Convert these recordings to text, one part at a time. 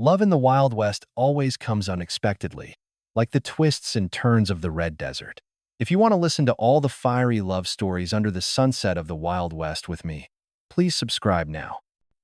Love in the Wild West always comes unexpectedly, like the twists and turns of the Red Desert. If you want to listen to all the fiery love stories under the sunset of the Wild West with me, please subscribe now.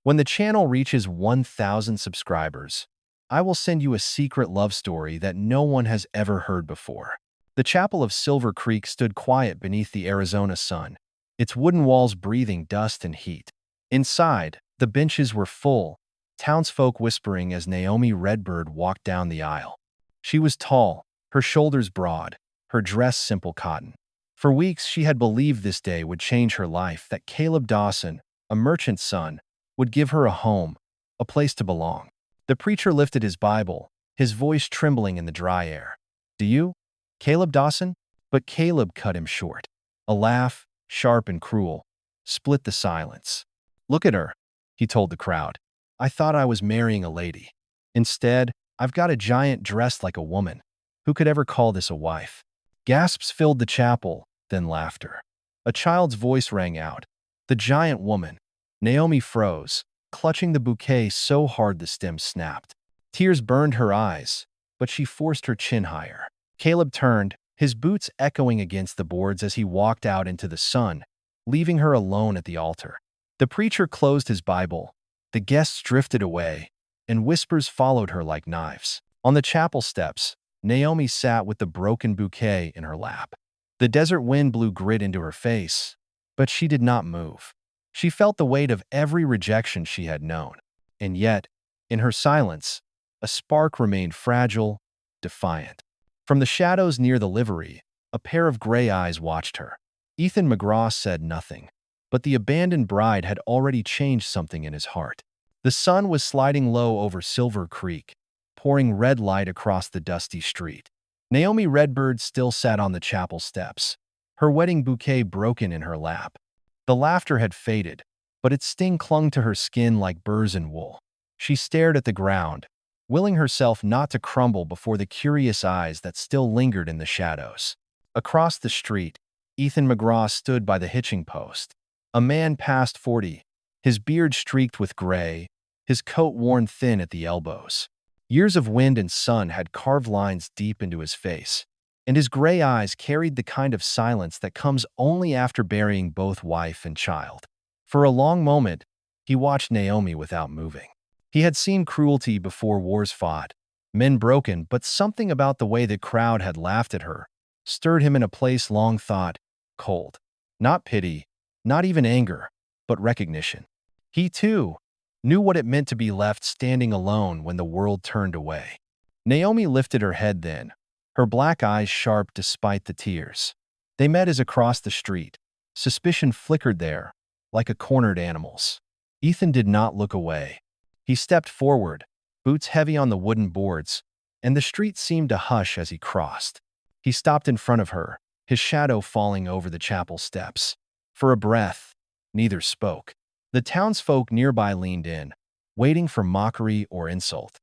When the channel reaches 1,000 subscribers, I will send you a secret love story that no one has ever heard before. The chapel of Silver Creek stood quiet beneath the Arizona sun, its wooden walls breathing dust and heat. Inside, the benches were full, townsfolk whispering as Naomi Redbird walked down the aisle. She was tall, her shoulders broad, her dress simple cotton. For weeks she had believed this day would change her life, that Caleb Dawson, a merchant's son, would give her a home, a place to belong. The preacher lifted his Bible, his voice trembling in the dry air. "Do you, Caleb Dawson?" But Caleb cut him short. A laugh, sharp and cruel, split the silence. "Look at her," he told the crowd. "I thought I was marrying a lady. Instead, I've got a giant dressed like a woman. Who could ever call this a wife?" Gasps filled the chapel, then laughter. A child's voice rang out. "The giant woman." Naomi froze, clutching the bouquet so hard the stem snapped. Tears burned her eyes, but she forced her chin higher. Caleb turned, his boots echoing against the boards as he walked out into the sun, leaving her alone at the altar. The preacher closed his Bible. The guests drifted away, and whispers followed her like knives. On the chapel steps, Naomi sat with the broken bouquet in her lap. The desert wind blew grit into her face, but she did not move. She felt the weight of every rejection she had known. And yet, in her silence, a spark remained fragile, defiant. From the shadows near the livery, a pair of gray eyes watched her. Ethan McGraw said nothing, but the abandoned bride had already changed something in his heart. The sun was sliding low over Silver Creek, pouring red light across the dusty street. Naomi Redbird still sat on the chapel steps, her wedding bouquet broken in her lap. The laughter had faded, but its sting clung to her skin like burrs in wool. She stared at the ground, willing herself not to crumble before the curious eyes that still lingered in the shadows. Across the street, Ethan McGraw stood by the hitching post. A man past 40, his beard streaked with gray, his coat worn thin at the elbows. Years of wind and sun had carved lines deep into his face, and his gray eyes carried the kind of silence that comes only after burying both wife and child. For a long moment, he watched Naomi without moving. He had seen cruelty before wars fought, men broken, but something about the way the crowd had laughed at her stirred him in a place long thought cold. Not pity, not even anger, but recognition. He, too, knew what it meant to be left standing alone when the world turned away. Naomi lifted her head then, her black eyes sharp despite the tears. They met as across the street. Suspicion flickered there, like a cornered animal's. Ethan did not look away. He stepped forward, boots heavy on the wooden boards, and the street seemed to hush as he crossed. He stopped in front of her, his shadow falling over the chapel steps. For a breath, neither spoke. The townsfolk nearby leaned in, waiting for mockery or insult.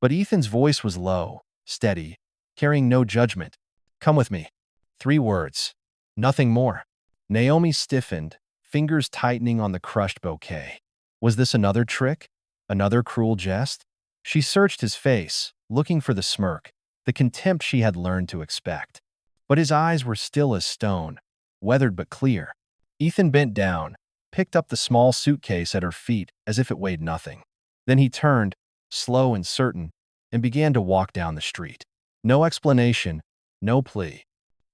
But Ethan's voice was low, steady, carrying no judgment. "Come with me." 3 words. Nothing more. Naomi stiffened, fingers tightening on the crushed bouquet. Was this another trick? Another cruel jest? She searched his face, looking for the smirk, the contempt she had learned to expect. But his eyes were still as stone, weathered but clear. Ethan bent down, picked up the small suitcase at her feet as if it weighed nothing. Then he turned, slow and certain, and began to walk down the street. No explanation, no plea.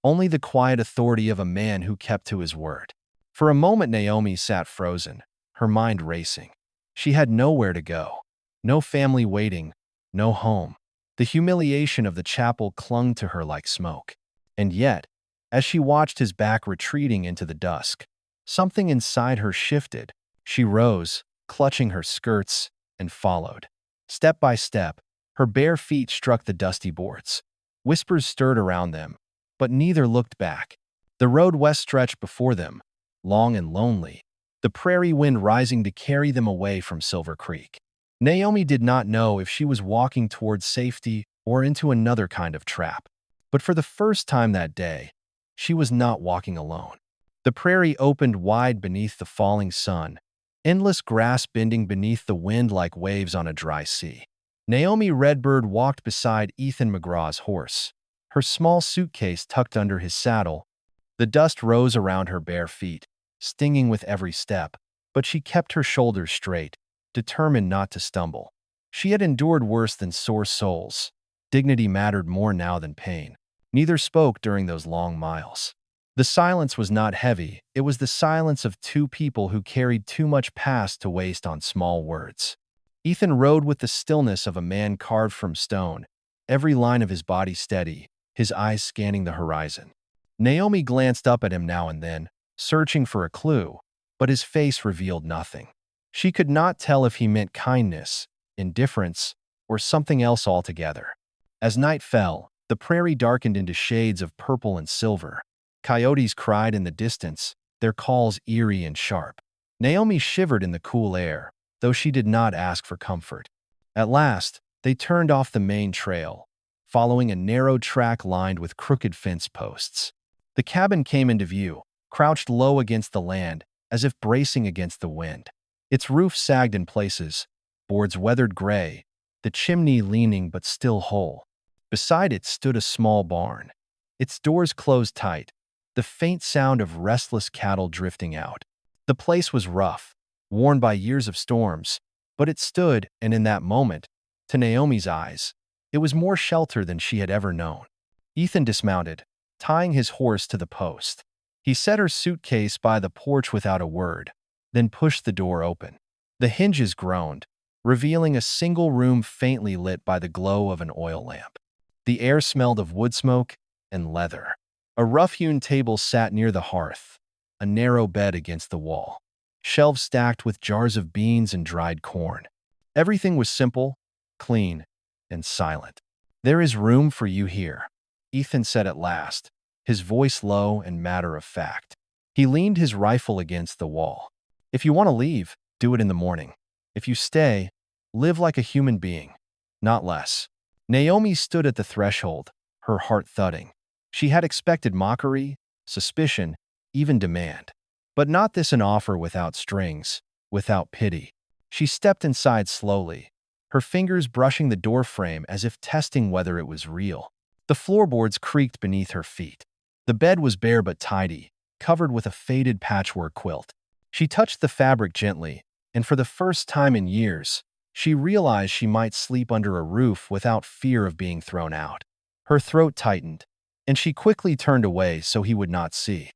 Only the quiet authority of a man who kept to his word. For a moment Naomi sat frozen, her mind racing. She had nowhere to go. No family waiting, no home. The humiliation of the chapel clung to her like smoke. And yet, as she watched his back retreating into the dusk, something inside her shifted. She rose, clutching her skirts, and followed. Step by step, her bare feet struck the dusty boards. Whispers stirred around them, but neither looked back. The road west stretched before them, long and lonely, the prairie wind rising to carry them away from Silver Creek. Naomi did not know if she was walking towards safety or into another kind of trap. But for the first time that day, she was not walking alone. The prairie opened wide beneath the falling sun, endless grass bending beneath the wind like waves on a dry sea. Naomi Redbird walked beside Ethan McGraw's horse, her small suitcase tucked under his saddle. The dust rose around her bare feet, stinging with every step, but she kept her shoulders straight, determined not to stumble. She had endured worse than sore soles. Dignity mattered more now than pain. Neither spoke during those long miles. The silence was not heavy. It was the silence of two people who carried too much past to waste on small words. Ethan rode with the stillness of a man carved from stone, every line of his body steady, his eyes scanning the horizon. Naomi glanced up at him now and then, searching for a clue, but his face revealed nothing. She could not tell if he meant kindness, indifference, or something else altogether. As night fell, the prairie darkened into shades of purple and silver. Coyotes cried in the distance, their calls eerie and sharp. Naomi shivered in the cool air, though she did not ask for comfort. At last, they turned off the main trail, following a narrow track lined with crooked fence posts. The cabin came into view, crouched low against the land, as if bracing against the wind. Its roof sagged in places, boards weathered gray, the chimney leaning but still whole. Beside it stood a small barn, its doors closed tight, the faint sound of restless cattle drifting out. The place was rough, worn by years of storms, but it stood, and in that moment, to Naomi's eyes, it was more shelter than she had ever known. Ethan dismounted, tying his horse to the post. He set her suitcase by the porch without a word, then pushed the door open. The hinges groaned, revealing a single room faintly lit by the glow of an oil lamp. The air smelled of wood smoke and leather. A rough-hewn table sat near the hearth, a narrow bed against the wall, shelves stacked with jars of beans and dried corn. Everything was simple, clean, and silent. "There is room for you here," Ethan said at last, his voice low and matter-of-fact. He leaned his rifle against the wall. "If you want to leave, do it in the morning. If you stay, live like a human being, not less." Naomi stood at the threshold, her heart thudding. She had expected mockery, suspicion, even demand. But not this, an offer without strings, without pity. She stepped inside slowly, her fingers brushing the doorframe as if testing whether it was real. The floorboards creaked beneath her feet. The bed was bare but tidy, covered with a faded patchwork quilt. She touched the fabric gently, and for the first time in years, she realized she might sleep under a roof without fear of being thrown out. Her throat tightened, and she quickly turned away so he would not see.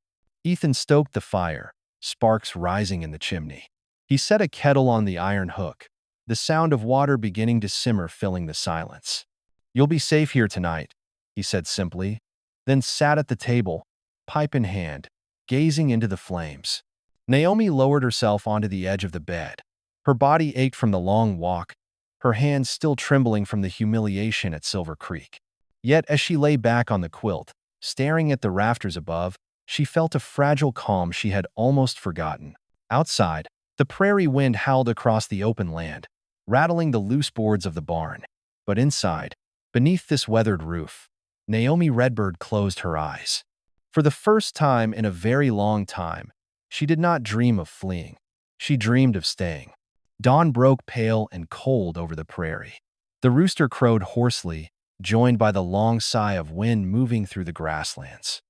Ethan stoked the fire, sparks rising in the chimney. He set a kettle on the iron hook, the sound of water beginning to simmer filling the silence. "You'll be safe here tonight," he said simply, then sat at the table, pipe in hand, gazing into the flames. Naomi lowered herself onto the edge of the bed. Her body ached from the long walk, her hands still trembling from the humiliation at Silver Creek. Yet as she lay back on the quilt, staring at the rafters above, she felt a fragile calm she had almost forgotten. Outside, the prairie wind howled across the open land, rattling the loose boards of the barn. But inside, beneath this weathered roof, Naomi Redbird closed her eyes. For the first time in a very long time, she did not dream of fleeing. She dreamed of staying. Dawn broke pale and cold over the prairie. The rooster crowed hoarsely, joined by the long sigh of wind moving through the grasslands.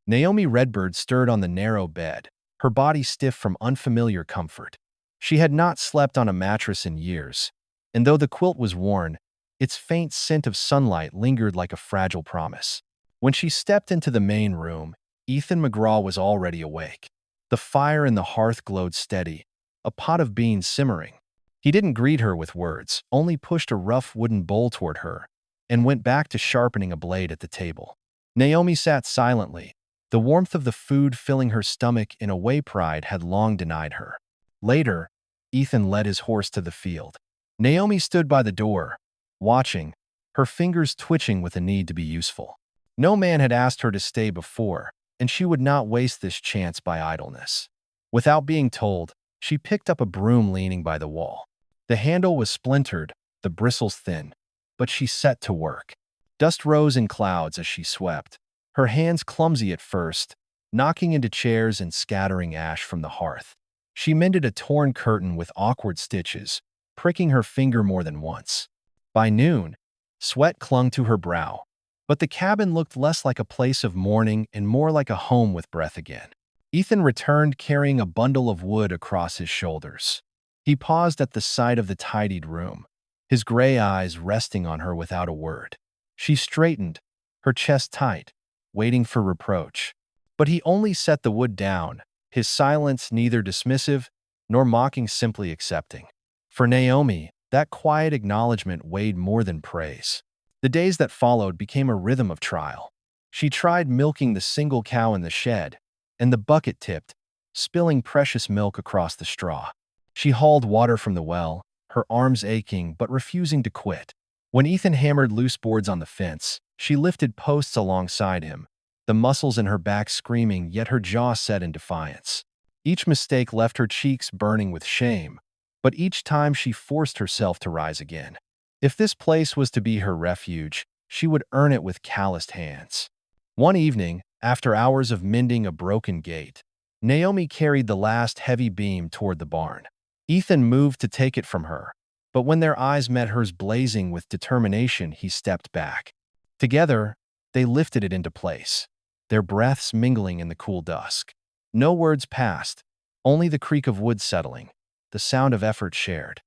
Naomi Redbird stirred on the narrow bed, her body stiff from unfamiliar comfort. She had not slept on a mattress in years, and though the quilt was worn, its faint scent of sunlight lingered like a fragile promise. When she stepped into the main room, Ethan McGraw was already awake. The fire in the hearth glowed steady, a pot of beans simmering. He didn't greet her with words, only pushed a rough wooden bowl toward her, and went back to sharpening a blade at the table. Naomi sat silently, the warmth of the food filling her stomach in a way pride had long denied her. Later, Ethan led his horse to the field. Naomi stood by the door, watching, her fingers twitching with a need to be useful. No man had asked her to stay before, and she would not waste this chance by idleness. Without being told, she picked up a broom leaning by the wall. The handle was splintered, the bristles thin, but she set to work. Dust rose in clouds as she swept, her hands clumsy at first, knocking into chairs and scattering ash from the hearth. She mended a torn curtain with awkward stitches, pricking her finger more than once. By noon, sweat clung to her brow, but the cabin looked less like a place of mourning and more like a home with breath again. Ethan returned carrying a bundle of wood across his shoulders. He paused at the sight of the tidied room, his gray eyes resting on her without a word. She straightened, her chest tight, waiting for reproach. But he only set the wood down, his silence neither dismissive nor mocking, simply accepting. For Naomi, that quiet acknowledgement weighed more than praise. The days that followed became a rhythm of trial. She tried milking the single cow in the shed, and the bucket tipped, spilling precious milk across the straw. She hauled water from the well, her arms aching but refusing to quit. When Ethan hammered loose boards on the fence, she lifted posts alongside him, the muscles in her back screaming, yet her jaw set in defiance. Each mistake left her cheeks burning with shame, but each time she forced herself to rise again. If this place was to be her refuge, she would earn it with calloused hands. One evening, after hours of mending a broken gate, Naomi carried the last heavy beam toward the barn. Ethan moved to take it from her, but when their eyes met hers blazing with determination, he stepped back. Together, they lifted it into place, their breaths mingling in the cool dusk. No words passed, only the creak of wood settling, the sound of effort shared.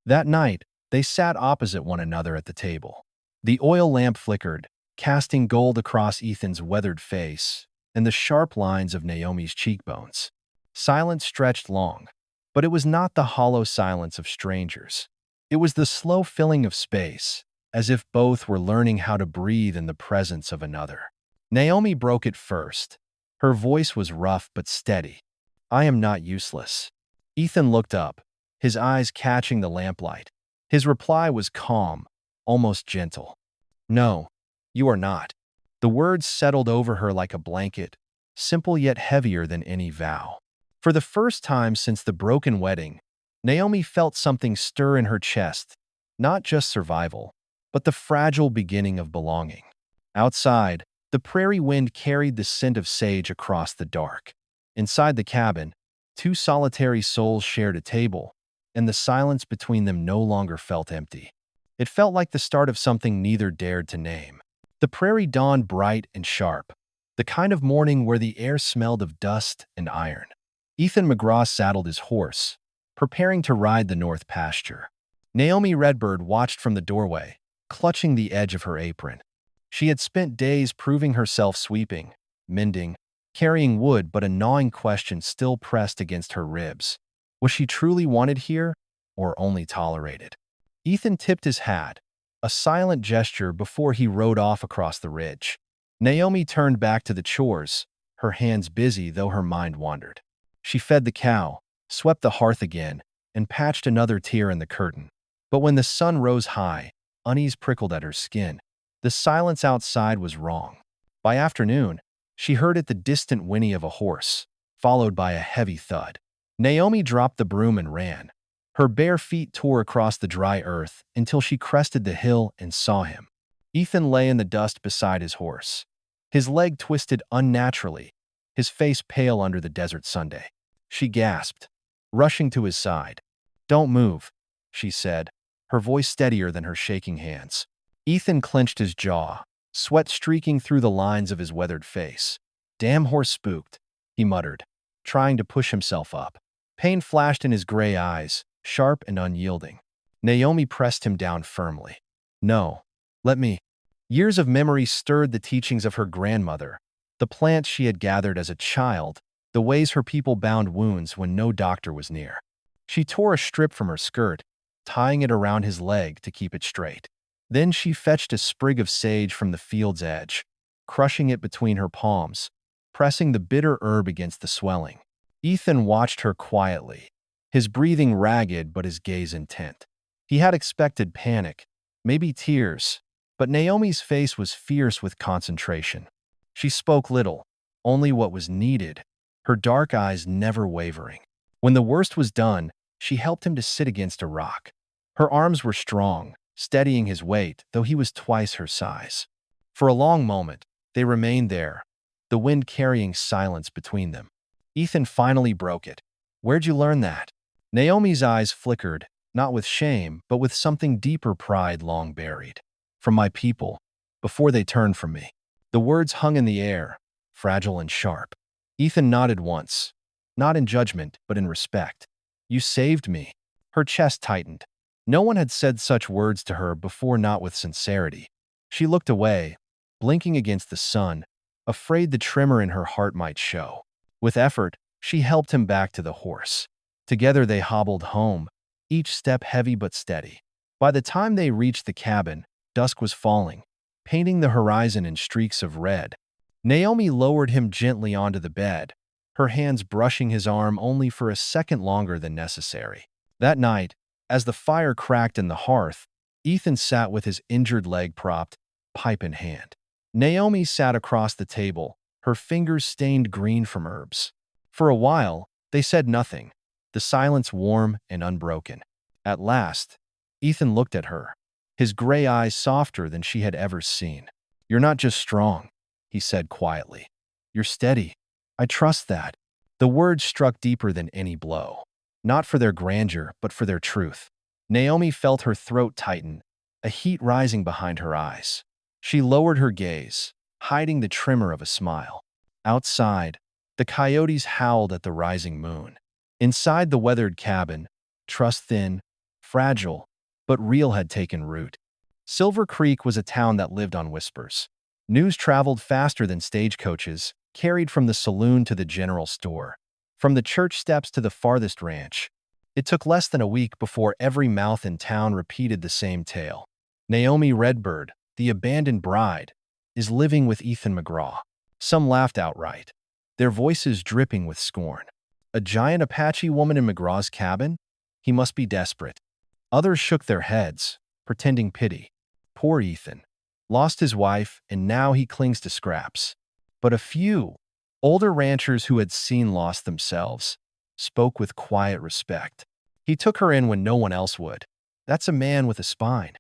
That night, they sat opposite one another at the table. The oil lamp flickered, casting gold across Ethan's weathered face and the sharp lines of Naomi's cheekbones. Silence stretched long, but it was not the hollow silence of strangers. It was the slow filling of space, as if both were learning how to breathe in the presence of another. Naomi broke it first. Her voice was rough but steady. "I am not useless." Ethan looked up, his eyes catching the lamplight. His reply was calm, almost gentle. "No, you are not." The words settled over her like a blanket, simple yet heavier than any vow. For the first time since the broken wedding, Naomi felt something stir in her chest, not just survival, but the fragile beginning of belonging. Outside, the prairie wind carried the scent of sage across the dark. Inside the cabin, two solitary souls shared a table, and the silence between them no longer felt empty. It felt like the start of something neither dared to name. The prairie dawned bright and sharp, the kind of morning where the air smelled of dust and iron. Ethan McGraw saddled his horse, preparing to ride the north pasture. Naomi Redbird watched from the doorway, clutching the edge of her apron. She had spent days proving herself sweeping, mending, carrying wood, but a gnawing question still pressed against her ribs. Was she truly wanted here, or only tolerated? Ethan tipped his hat, a silent gesture before he rode off across the ridge. Naomi turned back to the chores, her hands busy though her mind wandered. She fed the cow, swept the hearth again, and patched another tear in the curtain. But when the sun rose high, unease prickled at her skin. The silence outside was wrong. By afternoon, she heard it, the distant whinny of a horse, followed by a heavy thud. Naomi dropped the broom and ran. Her bare feet tore across the dry earth until she crested the hill and saw him. Ethan lay in the dust beside his horse, his leg twisted unnaturally, his face pale under the desert Sunday. She gasped, rushing to his side. "Don't move," she said, her voice steadier than her shaking hands. Ethan clenched his jaw, sweat streaking through the lines of his weathered face. "Damn horse spooked," he muttered, trying to push himself up. Pain flashed in his gray eyes, sharp and unyielding. Naomi pressed him down firmly. "No, let me." Years of memory stirred the teachings of her grandmother, the plants she had gathered as a child, the ways her people bound wounds when no doctor was near. She tore a strip from her skirt, tying it around his leg to keep it straight. Then she fetched a sprig of sage from the field's edge, crushing it between her palms, pressing the bitter herb against the swelling. Ethan watched her quietly, his breathing ragged but his gaze intent. He had expected panic, maybe tears, but Naomi's face was fierce with concentration. She spoke little, only what was needed, her dark eyes never wavering. When the worst was done, she helped him to sit against a rock. Her arms were strong, steadying his weight, though he was twice her size. For a long moment, they remained there, the wind carrying silence between them. Ethan finally broke it. "Where'd you learn that?" Naomi's eyes flickered, not with shame, but with something deeper pride long buried. From my people, before they turned from me. The words hung in the air, fragile and sharp. Ethan nodded once, not in judgment, but in respect. You saved me. Her chest tightened. No one had said such words to her before, not with sincerity. She looked away, blinking against the sun, afraid the tremor in her heart might show. With effort, she helped him back to the horse. Together they hobbled home, each step heavy but steady. By the time they reached the cabin, dusk was falling, painting the horizon in streaks of red. Naomi lowered him gently onto the bed, her hands brushing his arm only for a second longer than necessary. That night, as the fire cracked in the hearth, Ethan sat with his injured leg propped, pipe in hand. Naomi sat across the table, her fingers stained green from herbs. For a while, they said nothing, the silence warm and unbroken. At last, Ethan looked at her, his gray eyes softer than she had ever seen. You're not just strong, he said quietly. You're steady. I trust that. The words struck deeper than any blow. Not for their grandeur, but for their truth. Naomi felt her throat tighten, a heat rising behind her eyes. She lowered her gaze, hiding the tremor of a smile. Outside, the coyotes howled at the rising moon. Inside the weathered cabin, trust thin, fragile, but real had taken root. Silver Creek was a town that lived on whispers. News traveled faster than stagecoaches, carried from the saloon to the general store, from the church steps to the farthest ranch. It took less than a week before every mouth in town repeated the same tale. Naomi Redbird, the abandoned bride, is living with Ethan McGraw. Some laughed outright, their voices dripping with scorn. A giant Apache woman in McGraw's cabin? He must be desperate. Others shook their heads, pretending pity. Poor Ethan. Lost his wife, and now he clings to scraps. But a few, older ranchers who had seen loss themselves, spoke with quiet respect. He took her in when no one else would. That's a man with a spine.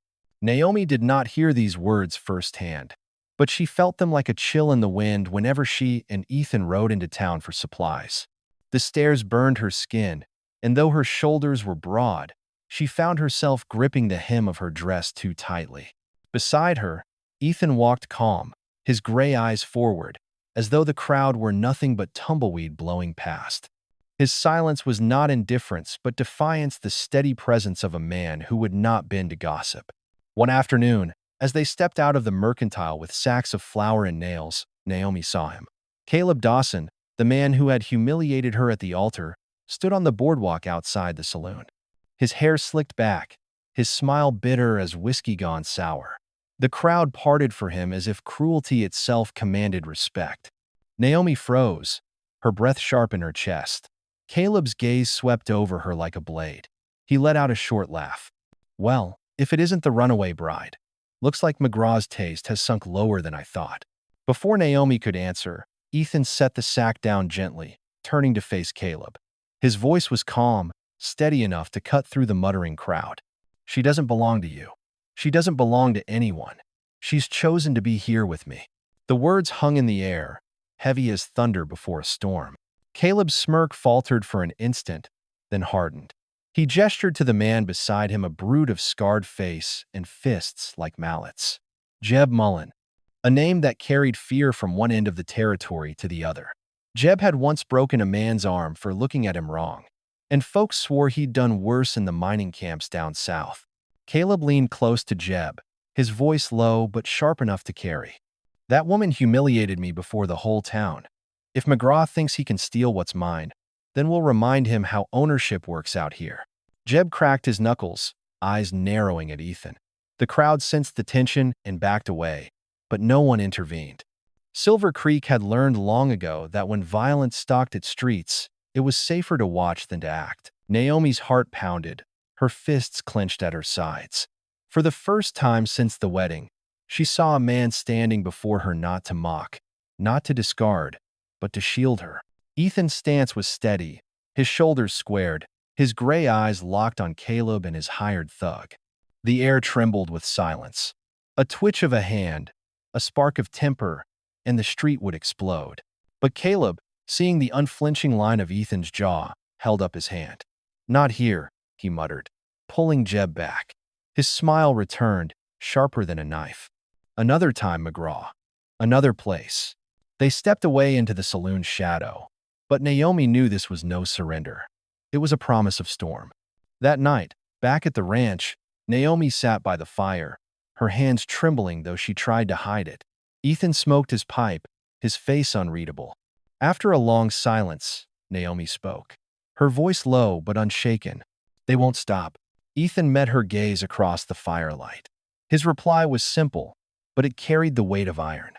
Naomi did not hear these words firsthand, but she felt them like a chill in the wind whenever she and Ethan rode into town for supplies. The stairs burned her skin, and though her shoulders were broad, she found herself gripping the hem of her dress too tightly. Beside her, Ethan walked calm, his gray eyes forward, as though the crowd were nothing but tumbleweed blowing past. His silence was not indifference, but defiance, the steady presence of a man who would not bend to gossip. One afternoon, as they stepped out of the mercantile with sacks of flour and nails, Naomi saw him. Caleb Dawson, the man who had humiliated her at the altar, stood on the boardwalk outside the saloon. His hair slicked back, his smile bitter as whiskey gone sour. The crowd parted for him as if cruelty itself commanded respect. Naomi froze, her breath sharp in her chest. Caleb's gaze swept over her like a blade. He let out a short laugh. Well, if it isn't the runaway bride. Looks like McGraw's taste has sunk lower than I thought. Before Naomi could answer, Ethan set the sack down gently, turning to face Caleb. His voice was calm, steady enough to cut through the muttering crowd. She doesn't belong to you. She doesn't belong to anyone. She's chosen to be here with me. The words hung in the air, heavy as thunder before a storm. Caleb's smirk faltered for an instant, then hardened. He gestured to the man beside him, a brood of scarred face and fists like mallets. Jeb Mullen, a name that carried fear from one end of the territory to the other. Jeb had once broken a man's arm for looking at him wrong, and folks swore he'd done worse in the mining camps down south. Caleb leaned close to Jeb, his voice low but sharp enough to carry. That woman humiliated me before the whole town. If McGraw thinks he can steal what's mine, then we'll remind him how ownership works out here. Jeb cracked his knuckles, eyes narrowing at Ethan. The crowd sensed the tension and backed away, but no one intervened. Silver Creek had learned long ago that when violence stalked its streets, it was safer to watch than to act. Naomi's heart pounded, her fists clenched at her sides. For the first time since the wedding, she saw a man standing before her not to mock, not to discard, but to shield her. Ethan's stance was steady, his shoulders squared, his gray eyes locked on Caleb and his hired thug. The air trembled with silence. A twitch of a hand, a spark of temper, and the street would explode. But Caleb, seeing the unflinching line of Ethan's jaw, held up his hand. Not here, he muttered. pulling Jeb back. His smile returned, sharper than a knife. Another time, McGraw. Another place. They stepped away into the saloon's shadow. But Naomi knew this was no surrender. It was a promise of storm. That night, back at the ranch, Naomi sat by the fire, her hands trembling though she tried to hide it. Ethan smoked his pipe, his face unreadable. After a long silence, Naomi spoke. Her voice low but unshaken. They won't stop. Ethan met her gaze across the firelight. His reply was simple, but it carried the weight of iron.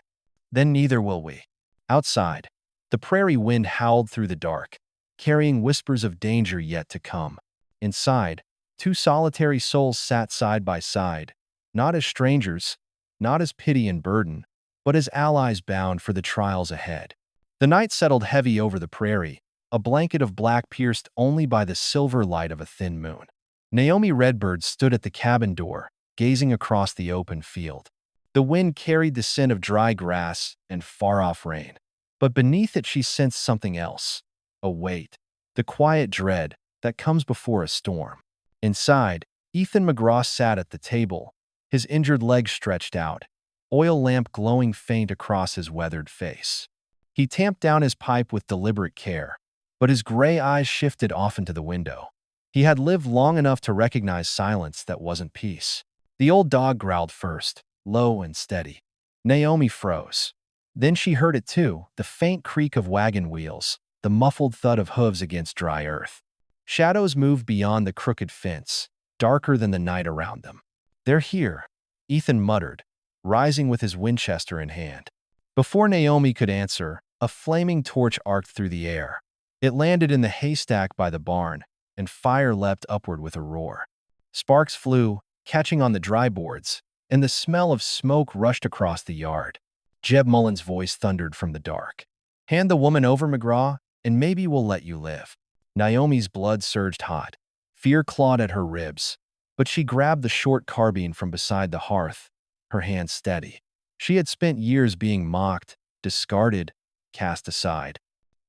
Then neither will we. Outside, the prairie wind howled through the dark, carrying whispers of danger yet to come. Inside, two solitary souls sat side by side, not as strangers, not as pity and burden, but as allies bound for the trials ahead. The night settled heavy over the prairie, a blanket of black pierced only by the silver light of a thin moon. Naomi Redbird stood at the cabin door, gazing across the open field. The wind carried the scent of dry grass and far-off rain. But beneath it she sensed something else, a weight, the quiet dread that comes before a storm. Inside, Ethan McGraw sat at the table, his injured legs stretched out, oil lamp glowing faint across his weathered face. He tamped down his pipe with deliberate care, but his gray eyes shifted often to the window. He had lived long enough to recognize silence that wasn't peace. The old dog growled first, low and steady. Naomi froze. Then she heard it too, the faint creak of wagon wheels, the muffled thud of hooves against dry earth. Shadows moved beyond the crooked fence, darker than the night around them. They're here, Ethan muttered, rising with his Winchester in hand. Before Naomi could answer, a flaming torch arced through the air. It landed in the haystack by the barn, and fire leapt upward with a roar. Sparks flew, catching on the dry boards, and the smell of smoke rushed across the yard. Jeb Mullen's voice thundered from the dark. Hand the woman over, McGraw, and maybe we'll let you live. Naomi's blood surged hot. Fear clawed at her ribs, but she grabbed the short carbine from beside the hearth, her hand steady. She had spent years being mocked, discarded, cast aside.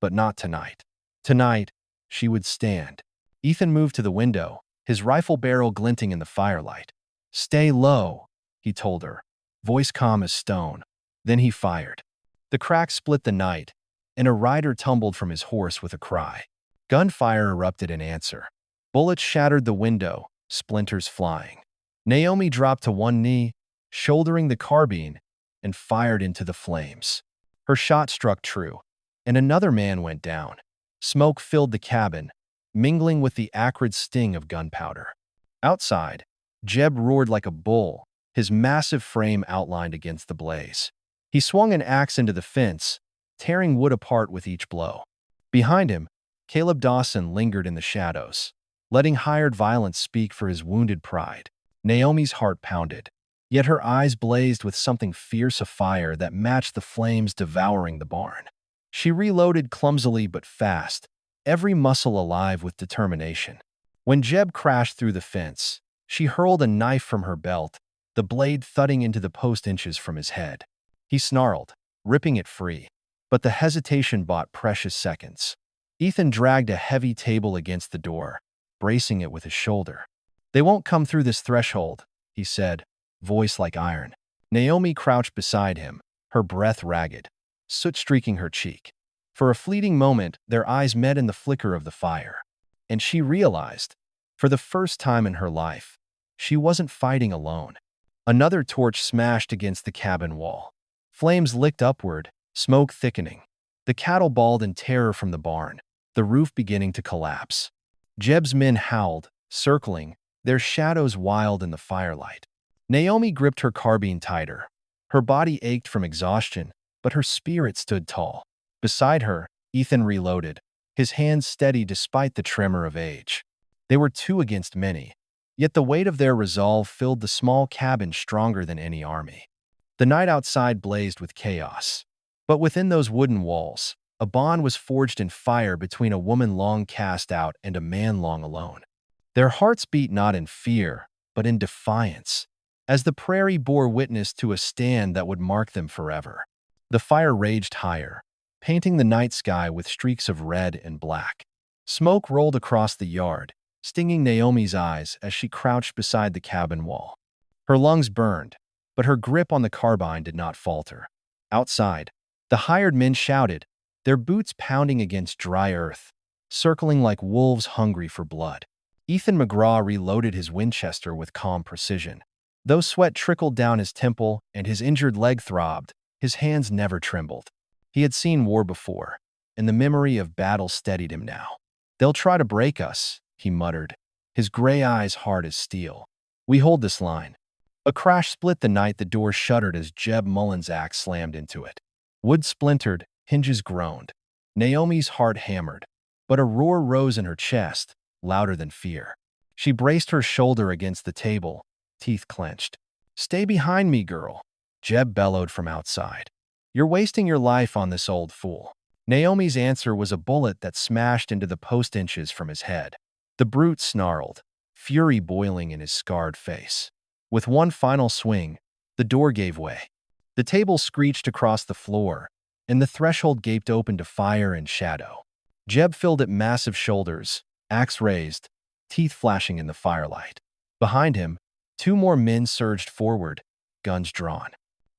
But not tonight. Tonight, she would stand. Ethan moved to the window, his rifle barrel glinting in the firelight. Stay low, he told her, voice calm as stone. Then he fired. The crack split the night, and a rider tumbled from his horse with a cry. Gunfire erupted in answer. Bullets shattered the window, splinters flying. Naomi dropped to one knee, shouldering the carbine, and fired into the flames. Her shot struck true, and another man went down. Smoke filled the cabin, mingling with the acrid sting of gunpowder. Outside, Jeb roared like a bull, his massive frame outlined against the blaze. He swung an axe into the fence, tearing wood apart with each blow. Behind him, Caleb Dawson lingered in the shadows, letting hired violence speak for his wounded pride. Naomi's heart pounded, yet her eyes blazed with something fierce afire that matched the flames devouring the barn. She reloaded clumsily but fast, every muscle alive with determination. When Jeb crashed through the fence, she hurled a knife from her belt, the blade thudding into the post inches from his head. He snarled, ripping it free, but the hesitation bought precious seconds. Ethan dragged a heavy table against the door, bracing it with his shoulder. They won't come through this threshold, he said, voice like iron. Naomi crouched beside him, her breath ragged, soot streaking her cheek. For a fleeting moment, their eyes met in the flicker of the fire. And she realized, for the first time in her life, she wasn't fighting alone. Another torch smashed against the cabin wall. Flames licked upward, smoke thickening. The cattle bawled in terror from the barn, the roof beginning to collapse. Jeb's men howled, circling, their shadows wild in the firelight. Naomi gripped her carbine tighter. Her body ached from exhaustion, but her spirit stood tall. Beside her, Ethan reloaded, his hands steady despite the tremor of age. They were two against many, yet the weight of their resolve filled the small cabin stronger than any army. The night outside blazed with chaos. But within those wooden walls, a bond was forged in fire between a woman long cast out and a man long alone. Their hearts beat not in fear, but in defiance, as the prairie bore witness to a stand that would mark them forever. The fire raged higher, painting the night sky with streaks of red and black. Smoke rolled across the yard, stinging Naomi's eyes as she crouched beside the cabin wall. Her lungs burned, but her grip on the carbine did not falter. Outside, the hired men shouted, their boots pounding against dry earth, circling like wolves hungry for blood. Ethan McGraw reloaded his Winchester with calm precision. Though sweat trickled down his temple and his injured leg throbbed, his hands never trembled. He had seen war before, and the memory of battle steadied him now. "They'll try to break us," he muttered, his gray eyes hard as steel. "We hold this line." A crash split the night the door shuddered as Jeb Mullen's axe slammed into it. Wood splintered, hinges groaned. Naomi's heart hammered, but a roar rose in her chest, louder than fear. She braced her shoulder against the table, teeth clenched. "Stay behind me, girl," Jeb bellowed from outside. "You're wasting your life on this old fool." Naomi's answer was a bullet that smashed into the post inches from his head. The brute snarled, fury boiling in his scarred face. With one final swing, the door gave way. The table screeched across the floor, and the threshold gaped open to fire and shadow. Jeb filled at massive shoulders, axe raised, teeth flashing in the firelight. Behind him, two more men surged forward, guns drawn.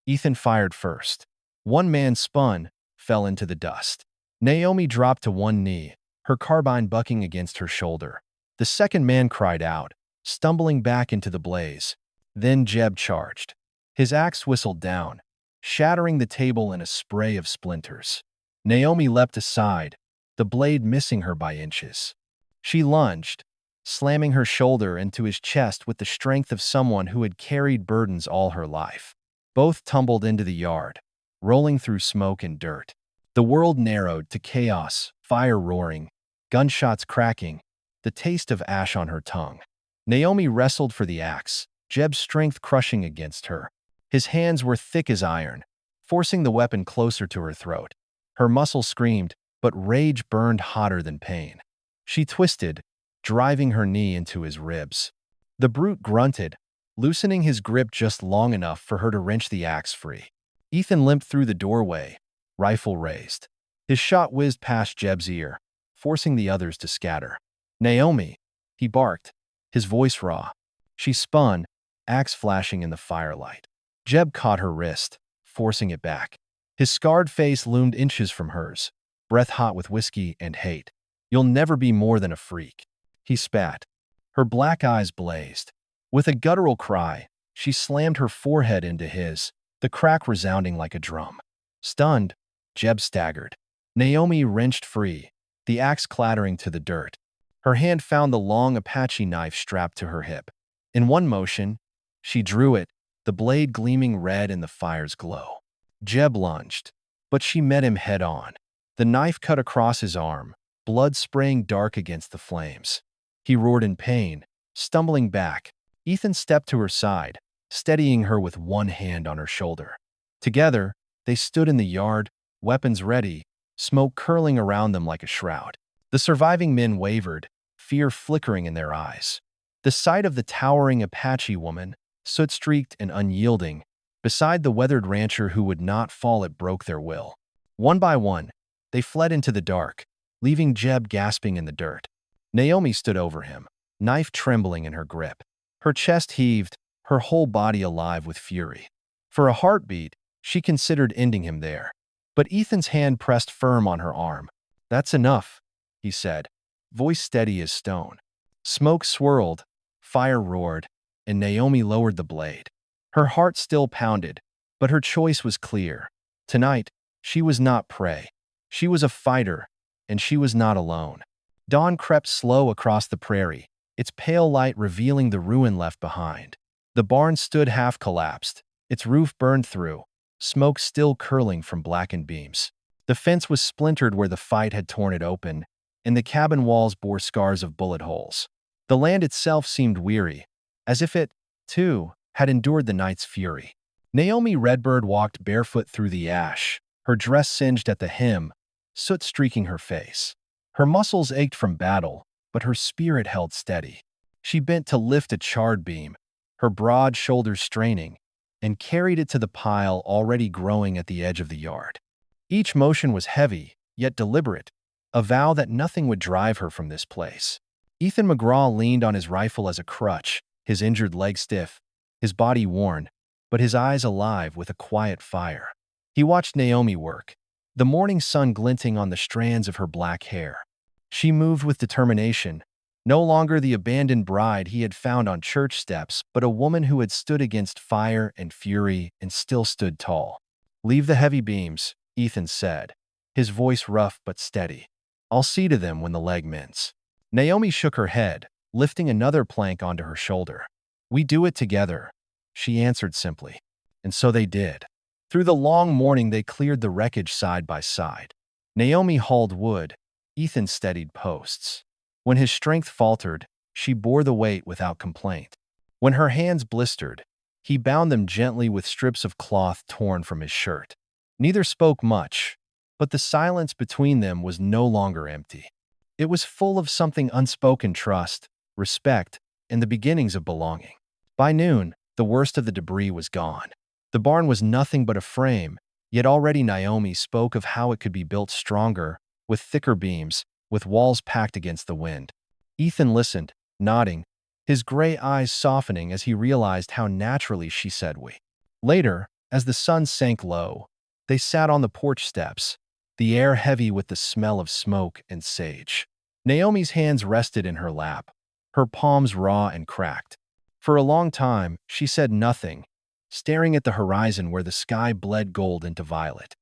Ethan fired first. One man spun, fell into the dust. Naomi dropped to one knee, her carbine bucking against her shoulder. The second man cried out, stumbling back into the blaze. Then Jeb charged. His axe whistled down, shattering the table in a spray of splinters. Naomi leapt aside, the blade missing her by inches. She lunged, slamming her shoulder into his chest with the strength of someone who had carried burdens all her life. Both tumbled into the yard, rolling through smoke and dirt. The world narrowed to chaos, fire roaring, gunshots cracking, the taste of ash on her tongue. Naomi wrestled for the axe, Jeb's strength crushing against her. His hands were thick as iron, forcing the weapon closer to her throat. Her muscles screamed, but rage burned hotter than pain. She twisted, driving her knee into his ribs. The brute grunted, loosening his grip just long enough for her to wrench the axe free. Ethan limped through the doorway, rifle raised. His shot whizzed past Jeb's ear, forcing the others to scatter. "Naomi," he barked, his voice raw. She spun, axe flashing in the firelight. Jeb caught her wrist, forcing it back. His scarred face loomed inches from hers, breath hot with whiskey and hate. "You'll never be more than a freak," he spat. Her black eyes blazed. With a guttural cry, she slammed her forehead into his, the crack resounding like a drum. Stunned, Jeb staggered. Naomi wrenched free, the axe clattering to the dirt. Her hand found the long Apache knife strapped to her hip. In one motion, she drew it, the blade gleaming red in the fire's glow. Jeb lunged, but she met him head-on. The knife cut across his arm, blood spraying dark against the flames. He roared in pain, stumbling back. Ethan stepped to her side, steadying her with one hand on her shoulder. Together, they stood in the yard, weapons ready, smoke curling around them like a shroud. The surviving men wavered, fear flickering in their eyes. The sight of the towering Apache woman, soot-streaked and unyielding, beside the weathered rancher who would not fall, it broke their will. One by one, they fled into the dark, leaving Jeb gasping in the dirt. Naomi stood over him, knife trembling in her grip. Her chest heaved, her whole body alive with fury. For a heartbeat, she considered ending him there. But Ethan's hand pressed firm on her arm. "That's enough," he said, voice steady as stone. Smoke swirled, fire roared, and Naomi lowered the blade. Her heart still pounded, but her choice was clear. Tonight, she was not prey. She was a fighter, and she was not alone. Dawn crept slow across the prairie, its pale light revealing the ruin left behind. The barn stood half-collapsed, its roof burned through, smoke still curling from blackened beams. The fence was splintered where the fight had torn it open, and the cabin walls bore scars of bullet holes. The land itself seemed weary, as if it, too, had endured the night's fury. Naomi Redbird walked barefoot through the ash, her dress singed at the hem, soot streaking her face. Her muscles ached from battle, but her spirit held steady. She bent to lift a charred beam, her broad shoulders straining, and carried it to the pile already growing at the edge of the yard. Each motion was heavy, yet deliberate, a vow that nothing would drive her from this place. Ethan McGraw leaned on his rifle as a crutch, his injured leg stiff, his body worn, but his eyes alive with a quiet fire. He watched Naomi work, the morning sun glinting on the strands of her black hair. She moved with determination, no longer the abandoned bride he had found on church steps, but a woman who had stood against fire and fury and still stood tall. "Leave the heavy beams," Ethan said, his voice rough but steady. "I'll see to them when the leg mends." Naomi shook her head, lifting another plank onto her shoulder. "We do it together," she answered simply. And so they did. Through the long morning they cleared the wreckage side by side. Naomi hauled wood, Ethan steadied posts. When his strength faltered, she bore the weight without complaint. When her hands blistered, he bound them gently with strips of cloth torn from his shirt. Neither spoke much, but the silence between them was no longer empty. It was full of something unspoken: trust, respect, and the beginnings of belonging. By noon, the worst of the debris was gone. The barn was nothing but a frame, yet already Naomi spoke of how it could be built stronger, with thicker beams, with walls packed against the wind. Ethan listened, nodding, his gray eyes softening as he realized how naturally she said we. Later, as the sun sank low, they sat on the porch steps, the air heavy with the smell of smoke and sage. Naomi's hands rested in her lap, her palms raw and cracked. For a long time, she said nothing, staring at the horizon where the sky bled gold into violet.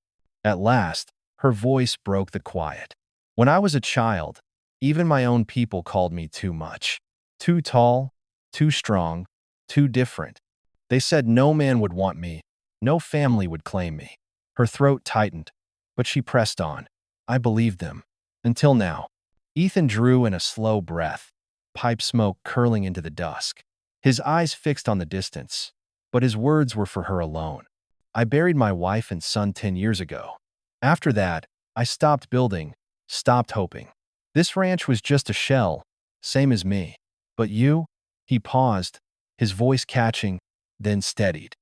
At last, her voice broke the quiet. "When I was a child, even my own people called me too much. Too tall, too strong, too different. They said no man would want me, no family would claim me." Her throat tightened, but she pressed on. "I believed them. Until now." Ethan drew in a slow breath, pipe smoke curling into the dusk. His eyes fixed on the distance, but his words were for her alone. "I buried my wife and son 10 years ago. After that, I stopped building, stopped hoping. This ranch was just a shell, same as me. But you?" He paused, his voice catching, then steadied.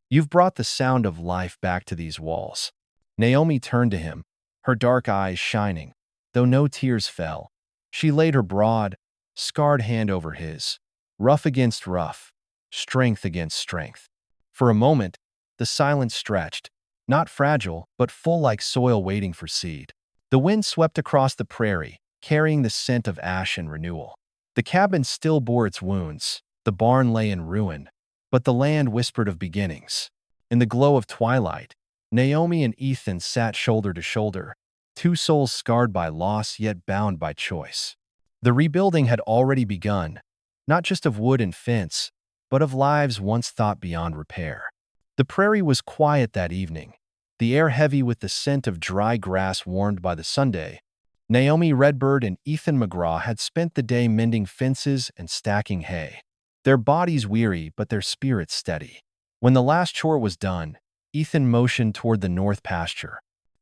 "You've brought the sound of life back to these walls." Naomi turned to him, her dark eyes shining, though no tears fell. She laid her broad, scarred hand over his, rough against rough, strength against strength. For a moment, the silence stretched, not fragile, but full like soil waiting for seed. The wind swept across the prairie, carrying the scent of ash and renewal. The cabin still bore its wounds, the barn lay in ruin, but the land whispered of beginnings. In the glow of twilight, Naomi and Ethan sat shoulder to shoulder, two souls scarred by loss yet bound by choice. The rebuilding had already begun, not just of wood and fence, but of lives once thought beyond repair. The prairie was quiet that evening, the air heavy with the scent of dry grass warmed by the Sunday. Naomi Redbird and Ethan McGraw had spent the day mending fences and stacking hay, their bodies weary but their spirits steady. When the last chore was done, Ethan motioned toward the north pasture.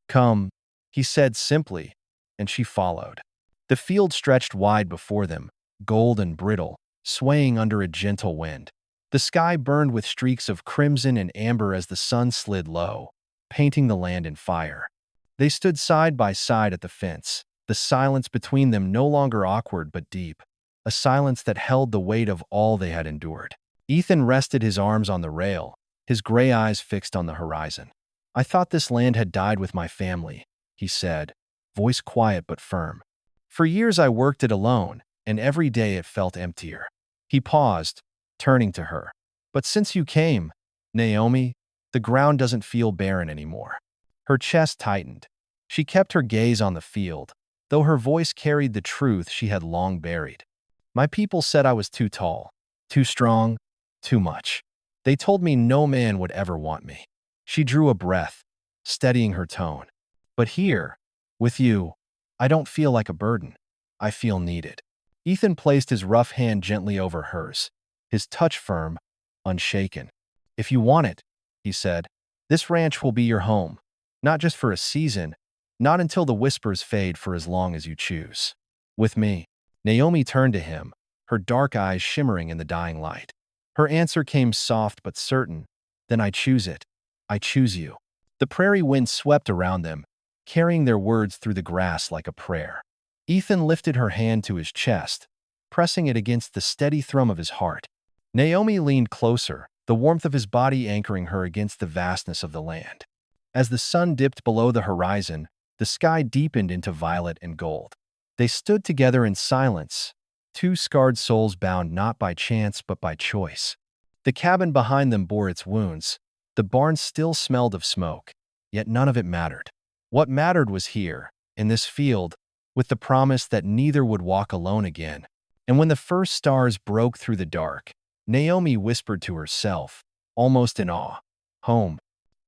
"Come," he said simply, and she followed. The field stretched wide before them, gold and brittle, swaying under a gentle wind. The sky burned with streaks of crimson and amber as the sun slid low, painting the land in fire. They stood side by side at the fence, the silence between them no longer awkward but deep, a silence that held the weight of all they had endured. Ethan rested his arms on the rail, his gray eyes fixed on the horizon. "I thought this land had died with my family," he said, voice quiet but firm. "For years I worked it alone, and every day it felt emptier." He paused, turning to her. "But since you came, Naomi, the ground doesn't feel barren anymore." Her chest tightened. She kept her gaze on the field, though her voice carried the truth she had long buried. "My people said I was too tall, too strong, too much. They told me no man would ever want me." She drew a breath, steadying her tone. "But here, with you, I don't feel like a burden. I feel needed." Ethan placed his rough hand gently over hers, his touch firm, unshaken. "If you want it," he said, "this ranch will be your home. Not just for a season, not until the whispers fade, for as long as you choose. With me." Naomi turned to him, her dark eyes shimmering in the dying light. Her answer came soft but certain. "Then I choose it. I choose you." The prairie wind swept around them, carrying their words through the grass like a prayer. Ethan lifted her hand to his chest, pressing it against the steady thrum of his heart. Naomi leaned closer, the warmth of his body anchoring her against the vastness of the land. As the sun dipped below the horizon, the sky deepened into violet and gold. They stood together in silence, two scarred souls bound not by chance but by choice. The cabin behind them bore its wounds. The barn still smelled of smoke, yet none of it mattered. What mattered was here, in this field, with the promise that neither would walk alone again. And when the first stars broke through the dark, Naomi whispered to herself, almost in awe, "Home."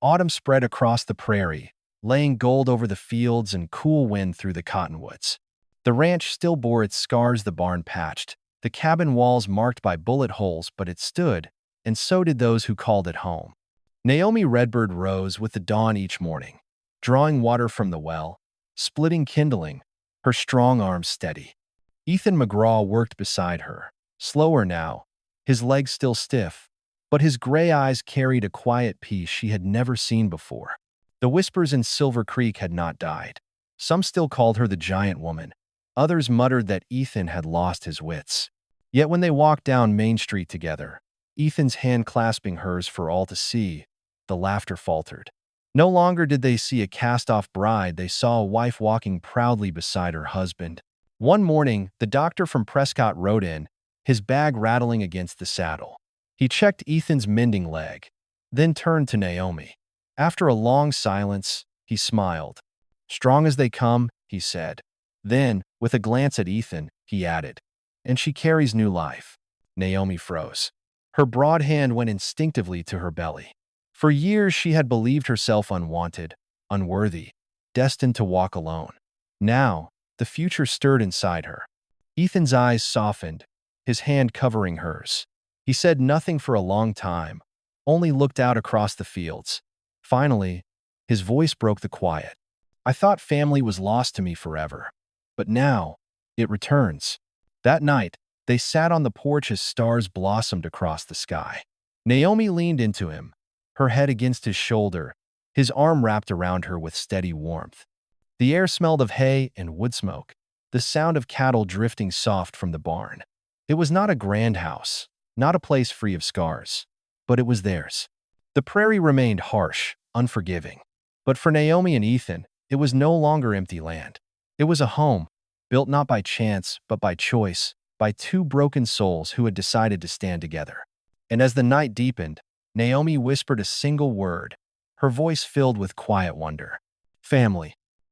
Autumn spread across the prairie, laying gold over the fields and cool wind through the cottonwoods. The ranch still bore its scars, the barn patched, the cabin walls marked by bullet holes, but it stood, and so did those who called it home. Naomi Redbird rose with the dawn each morning, drawing water from the well, splitting kindling, her strong arms steady. Ethan McGraw worked beside her, slower now, his legs still stiff, but his gray eyes carried a quiet peace she had never seen before. The whispers in Silver Creek had not died. Some still called her the giant woman. Others muttered that Ethan had lost his wits. Yet when they walked down Main Street together, Ethan's hand clasping hers for all to see, the laughter faltered. No longer did they see a cast-off bride, they saw a wife walking proudly beside her husband. One morning, the doctor from Prescott rode in, his bag rattling against the saddle. He checked Ethan's mending leg, then turned to Naomi. After a long silence, he smiled. "Strong as they come," he said. Then, with a glance at Ethan, he added, "And she carries new life." Naomi froze. Her broad hand went instinctively to her belly. For years she had believed herself unwanted, unworthy, destined to walk alone. Now, the future stirred inside her. Ethan's eyes softened, his hand covering hers. He said nothing for a long time, only looked out across the fields. Finally, his voice broke the quiet. "I thought family was lost to me forever, but now it returns." That night, they sat on the porch as stars blossomed across the sky. Naomi leaned into him, her head against his shoulder, his arm wrapped around her with steady warmth. The air smelled of hay and wood smoke, the sound of cattle drifting soft from the barn. It was not a grand house, not a place free of scars, but it was theirs. The prairie remained harsh, unforgiving. But for Naomi and Ethan, it was no longer empty land. It was a home, built not by chance, but by choice, by two broken souls who had decided to stand together. And as the night deepened, Naomi whispered a single word, her voice filled with quiet wonder. "Family."